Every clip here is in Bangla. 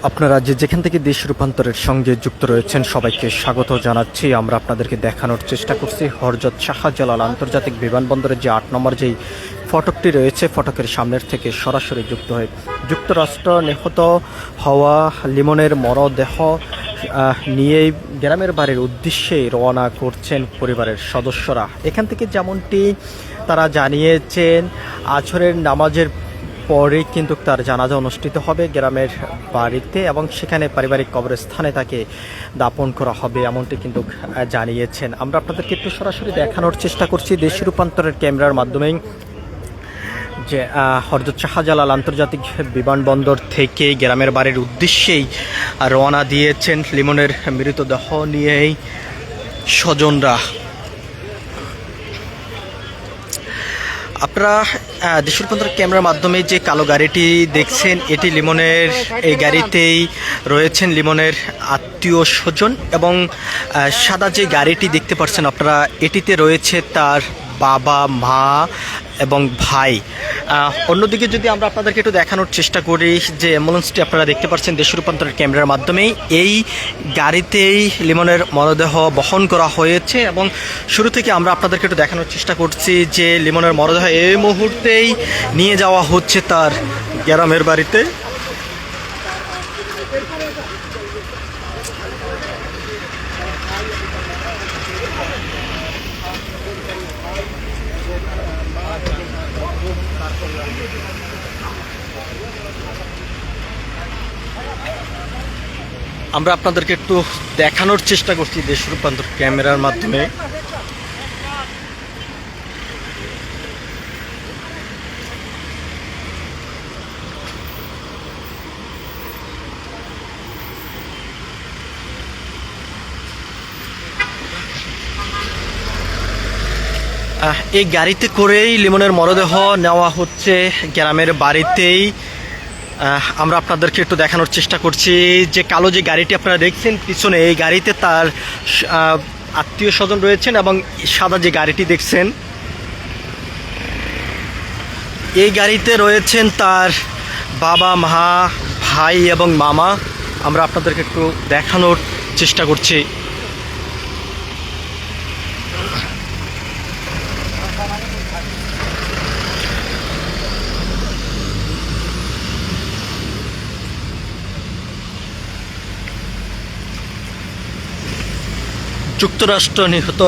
আপনারা যেখান থেকে দেশ রূপান্তরের সঙ্গে যুক্ত রয়েছেন সবাইকে স্বাগত জানাচ্ছি। আমরা আপনাদেরকে দেখানোর চেষ্টা করছি হযরত শাহজালাল আন্তর্জাতিক বিমানবন্দরের যে ৮ নম্বর যেই ফটকটি রয়েছে, ফটকের সামনের থেকে সরাসরি যুক্ত হয়ে যুক্তরাষ্ট্র নিহত হওয়া লিমনের মরদেহ নিয়েই গ্রামের বাড়ির উদ্দেশ্যে রওনা করছেন পরিবারের সদস্যরা। এখান থেকে যেমনটি তারা জানিয়েছেন, আছরের নামাজের পরে কিন্তু তার জানাজা অনুষ্ঠিত হবে গ্রামের বাড়িতে এবং সেখানে পারিবারিক কবরস্থানে তাকে দাপন করা হবে, এমনটি কিন্তু জানিয়েছেন। আমরা আপনাদেরকে একটু সরাসরি দেখানোর চেষ্টা করছি দেশ রূপান্তরের ক্যামেরার মাধ্যমে যে হযরত শাহজালাল আন্তর্জাতিক বিমানবন্দর থেকে গ্রামের বাড়ির উদ্দেশ্যেই রওনা দিয়েছেন লিমনের মৃতদেহ নিয়েই স্বজনরা। আপনারা দেশ রূপান্তর ক্যামেরার মাধ্যমে যে কালো গাড়িটি দেখছেন, এটি লিমনের, এই গাড়িতেই রয়েছেন লিমনের আত্মীয় স্বজন এবং সাদা যে গাড়িটি দেখতে পাচ্ছেন আপনারা, এটিতে রয়েছে তার বাবা, মা এবং ভাই। অন্যদিকে যদি আমরা আপনাদেরকে একটু দেখানোর চেষ্টা করি, যে অ্যাম্বুলেন্সটি আপনারা দেখতে পাচ্ছেন দেশ রূপান্তরের ক্যামেরার মাধ্যমেই, এই গাড়িতেই লিমনের মরদেহ বহন করা হয়েছে এবং শুরু থেকে আমরা আপনাদেরকে একটু দেখানোর চেষ্টা করছি যে লিমনের মরদেহ এই মুহূর্তেই নিয়ে যাওয়া হচ্ছে তার গ্রামের বাড়িতে। আমরা আপনাদেরকে একটু দেখানোর চেষ্টা করছি দেশ রূপান্তর ক্যামেরার মাধ্যমে। এই গাড়িতে করেই লিমনের মরদেহ নেওয়া হচ্ছে গ্রামের বাড়িতেই। আমরা আপনাদেরকে একটু দেখানোর চেষ্টা করছি যে কালো যে গাড়িটি আপনারা দেখছেন পিছনে, এই গাড়িতে তার আত্মীয় স্বজন রয়েছেন এবং সাদা যে গাড়িটি দেখছেন, এই গাড়িতে রয়েছেন তার বাবা, মা, ভাই এবং মামা। আমরা আপনাদেরকে একটু দেখানোর চেষ্টা করছি। যুক্তরাষ্ট্র নিহত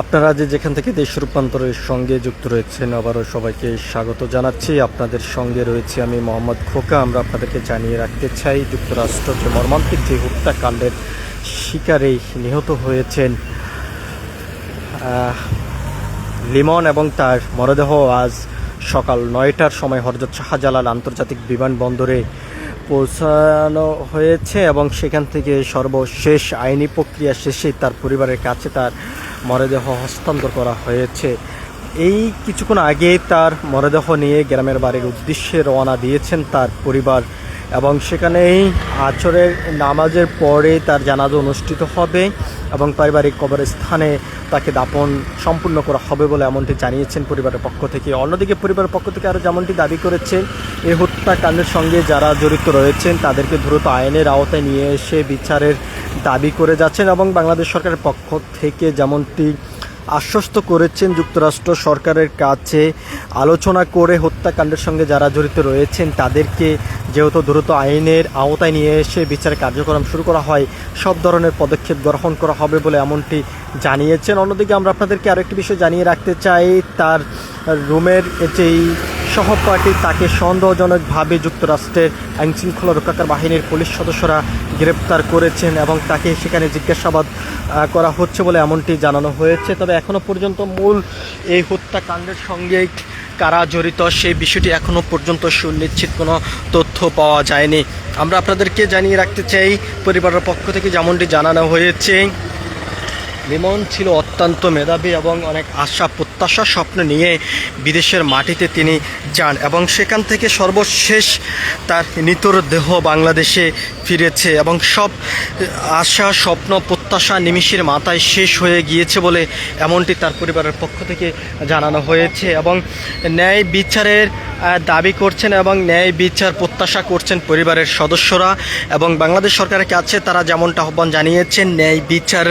আপনারা যেখান থেকে দেশ রূপান্তরের সঙ্গে যুক্ত রয়েছেন আবারও সবাইকে স্বাগত জানাচ্ছি। আপনাদের সঙ্গে রয়েছে আমি মোহাম্মদ খোকা। আমরা আপনাদেরকে জানিয়ে রাখতে চাই, যুক্তরাষ্ট্র যে মর্মান্তিক যে হত্যাকাণ্ডের শিকারেই নিহত হয়েছেন লিমন এবং তার মরদেহ আজ সকাল ৯টার সময় হযরত শাহজালাল আন্তর্জাতিক বিমানবন্দরে পৌঁছানো হয়েছে এবং সেখান থেকে সর্বশেষ আইনি প্রক্রিয়া শেষে তার পরিবারের কাছে তার মরদেহ হস্তান্তর করা হয়েছে। এই কিছুক্ষণ আগে তার মরদেহ নিয়ে গ্রামের বাড়ির উদ্দেশ্যে রওনা দিয়েছেন তার পরিবার এবং সেখানেই আছরের নামাজের পরে তার জানাজা অনুষ্ঠিত হবে এবং পারিবারিক কবরস্থানে তাকে দাপন সম্পূর্ণ করা হবে বলে এমনটি জানিয়েছেন পরিবারের পক্ষ থেকে। অন্যদিকে পরিবারের পক্ষ থেকে আরও যেমনটি দাবি করেছেন, এই হত্যাকাণ্ডের সঙ্গে যারা জড়িত রয়েছেন তাদেরকে দ্রুত আইনের আওতায় নিয়ে এসে বিচারের দাবি করে যাচ্ছেন এবং বাংলাদেশ সরকারের পক্ষ থেকে যেমনটি আশ্বস্ত করেছেন যুক্তরাষ্ট্র সরকারের কাছে আলোচনা করে হত্যাকাণ্ডের সঙ্গে যারা জড়িত রয়েছেন তাদেরকে যেহেতু দ্রুত আইনের আওতায় নিয়ে এসে বিচার কার্যক্রম শুরু করা হয়, সব ধরনের পদক্ষেপ গ্রহণ করা হবে বলে এমনটি জানিয়েছেন। অন্যদিকে আমরা আপনাদেরকে আরেকটি বিষয় জানিয়ে রাখতে চাই, তার রুমের যেই সহপাঠী তাকে সন্দেহজনকভাবে যুক্তরাষ্ট্রের আইনশৃঙ্খলা রক্ষাকারী বাহিনীর পুলিশ সদস্যরা গ্রেপ্তার করেছেন এবং তাকে সেখানে জিজ্ঞাসাবাদ করা হচ্ছে বলে এমনটি জানানো হয়েছে। তবে এখনও পর্যন্ত মূল এই হত্যাকাণ্ডের সঙ্গে কারা জড়িত সেই বিষয়টি এখনও পর্যন্ত সুনিশ্চিত কোনো তথ্য পাওয়া যায়নি। আমরা আপনাদেরকে জানিয়ে রাখতে চাই, পরিবারের পক্ষ থেকে যেমনটি জানানো হয়েছে, লিমন ছিল অত্যন্ত মেধাবী এবং অনেক আশা প্রত্যাশা স্বপ্ন নিয়ে বিদেশের মাটিতে তিনি যান এবং সেখান থেকে সর্বশেষ তার নিতর দেহ বাংলাদেশে ফিরেছে এবং সব আশা স্বপ্ন প্রত্যাশা নিমিষের মাথায় শেষ হয়ে গিয়েছে বলে এমনটি তার পরিবারের পক্ষ থেকে জানানো হয়েছে এবং ন্যায় বিচারের দাবি করছেন এবং ন্যায় বিচার প্রত্যাশা করছেন পরিবারের সদস্যরা এবং বাংলাদেশ সরকারের কাছে তারা যেমনটা আহ্বান জানিয়েছেন, ন্যায় বিচার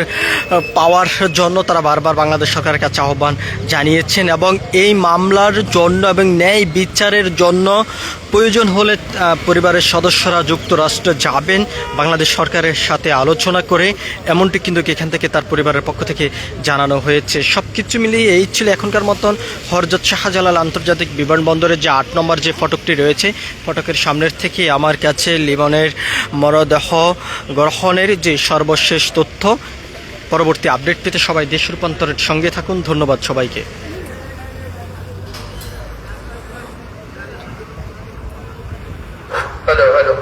পাওয়ার জন্য তারা বারবার বাংলাদেশ সরকারের কাছে আহ্বান জানিয়েছেন এবং এই মামলার জন্য এবং ন্যায় বিচারের জন্য প্রয়োজন হলে পরিবারের সদস্যরা যুক্তরাষ্ট্রে যাবেন বাংলাদেশ সরকারের সাথে আলোচনা করে, এমনটি কিন্তু এখান থেকে তার পরিবারের পক্ষ থেকে জানানো হয়েছে। সব কিছু মিলিয়ে এই ছিল এখনকার মতন হযরত শাহজালাল আন্তর্জাতিক বিমানবন্দরের যে 8 নম্বর যে ফটকটি রয়েছে, ফটকের সামনের থেকে আমার কাছে লিমনের মরদেহ গ্রহণের যে সর্বশেষ তথ্য। পরবর্তী আপডেট পেতে সবাই দেশ রূপান্তরের সঙ্গে থাকুন। ধন্যবাদ সবাইকে। Hello hello